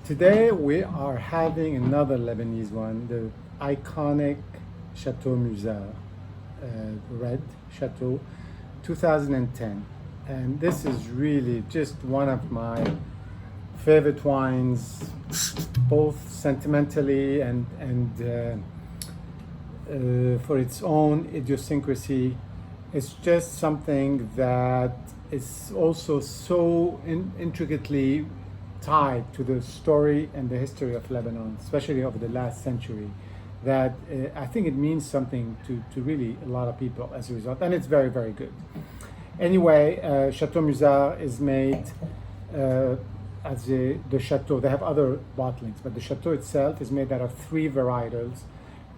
Today we are having another Lebanese one, the iconic Chateau Musar, red Chateau, 2010. And this is really just one of my favorite wines, both sentimentally and for its own idiosyncrasy. It's just something that is also so intricately tied to the story and the history of Lebanon, especially over the last century, that I think it means something to really a lot of people as a result, and it's very, very good. Anyway, Chateau Musar is made as the Chateau. They have other bottlings, but the Chateau itself is made out of three varietals: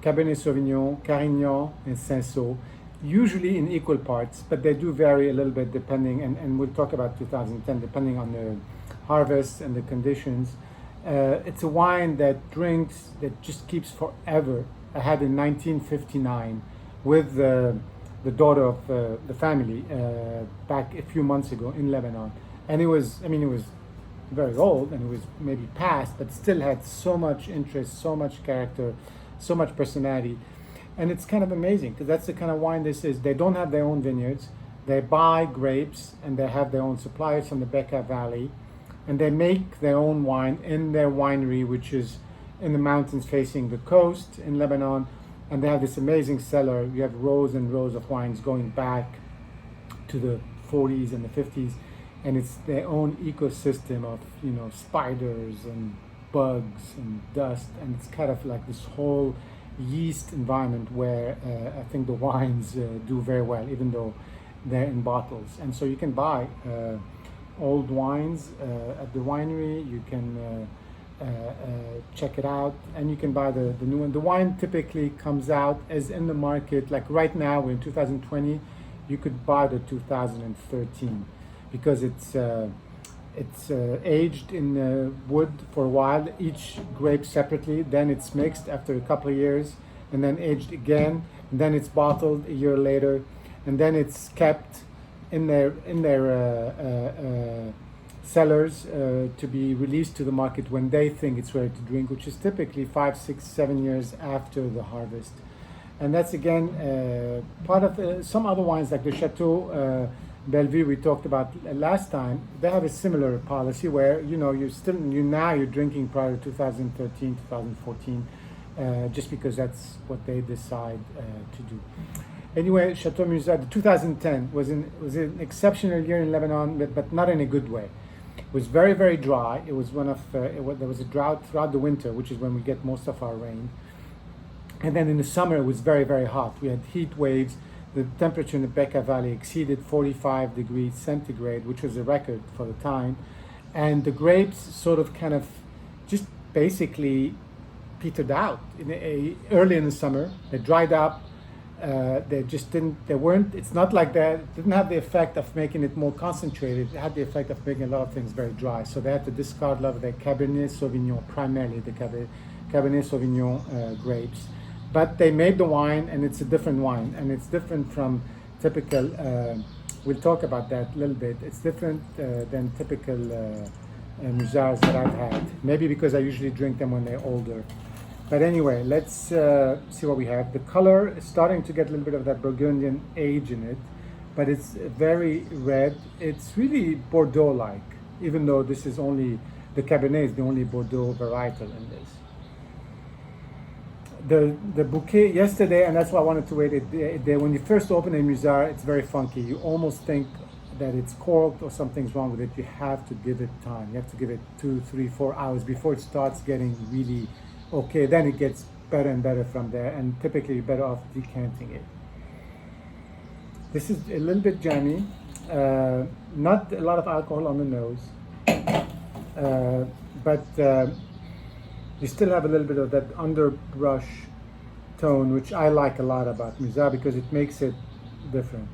Cabernet Sauvignon, Carignan, and Cinsault, usually in equal parts, but they do vary a little bit depending, and we'll talk about 2010, depending on the harvest and the conditions. It's a wine that just keeps forever. I had in 1959 with the daughter of the family back a few months ago in Lebanon. And it was very old and it was maybe past, but still had so much interest, so much character, so much personality. And it's kind of amazing because that's the kind of wine this is. They don't have their own vineyards. They buy grapes and they have their own suppliers from the Bekaa Valley. And they make their own wine in their winery, which is in the mountains facing the coast in Lebanon. And they have this amazing cellar. You have rows and rows of wines going back to the 40s and the 50s. And it's their own ecosystem of, spiders and bugs and dust. And it's kind of like this whole yeast environment where I think the wines do very well, even though they're in bottles. And so you can buy old wines at the winery. You can check it out, and you can buy the new one. The wine typically comes out as in the market, like right now we're in 2020. You could buy the 2013 because it's aged in wood for a while, each grape separately. Then it's mixed after a couple of years, and then aged again, and then it's bottled a year later, and then it's kept in their cellars to be released to the market when they think it's ready to drink, which is typically 5, 6, 7 years after the harvest. And that's again part of some other wines like the Chateau Bellevue we talked about last time. They have a similar policy where you're drinking prior to 2013, 2014, just because that's what they decide to do. Anyway, Chateau Musar, 2010 was an exceptional year in Lebanon, but not in a good way. It was very, very dry. It was there was a drought throughout the winter, which is when we get most of our rain. And then in the summer, it was very, very hot. We had heat waves. The temperature in the Bekaa Valley exceeded 45 degrees centigrade, which was a record for the time. And the grapes sort of kind of just basically petered out early in the summer. They dried up. It's not like that. It didn't have the effect of making it more concentrated. It had the effect of making a lot of things very dry. So they had to discard a lot of their Cabernet Sauvignon, primarily the Cabernet Sauvignon grapes. But they made the wine, and it's a different wine, and it's different from typical, we'll talk about that a little bit. It's different than typical Musars that I've had. Maybe because I usually drink them when they're older. But anyway, let's see what we have. The color is starting to get a little bit of that Burgundian age in it, but it's very red. It's really Bordeaux-like, even though this is only, the Cabernet is the only Bordeaux varietal in this. The bouquet yesterday, and that's why I wanted to wait when you first open a Musar, it's very funky. You almost think that it's corked or something's wrong with it. You have to give it time. You have to give it 2, 3, 4 hours before it starts getting really okay. Then it gets better and better from there, and typically you're better off decanting it. This is a little bit jammy, not a lot of alcohol on the nose, but you still have a little bit of that underbrush tone, which I like a lot about Musar because it makes it different.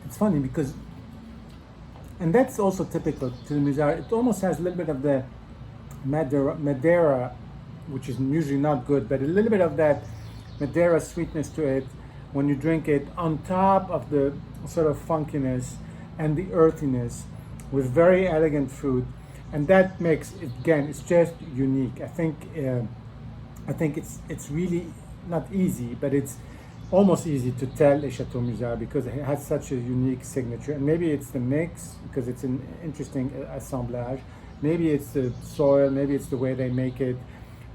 It's funny because, and that's also typical to the Musar, it almost has a little bit of the Madeira, which is usually not good, but a little bit of that Madeira sweetness to it when you drink it, on top of the sort of funkiness and the earthiness, with very elegant fruit, and that makes it, again, it's just unique. I think it's really not easy, but it's almost easy to tell a Chateau Musar because it has such a unique signature. And maybe it's the mix because it's an interesting assemblage. Maybe it's the soil. Maybe it's the way they make it.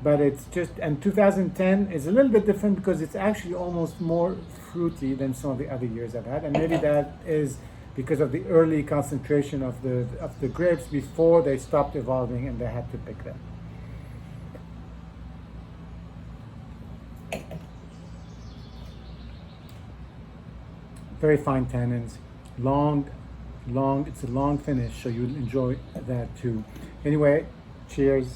But it's just, and 2010 is a little bit different because it's actually almost more fruity than some of the other years I've had. And maybe that is because of the early concentration of the grapes before they stopped evolving and they had to pick them. Very fine tannins, long, it's a long finish, so you'll enjoy that too. Anyway, cheers.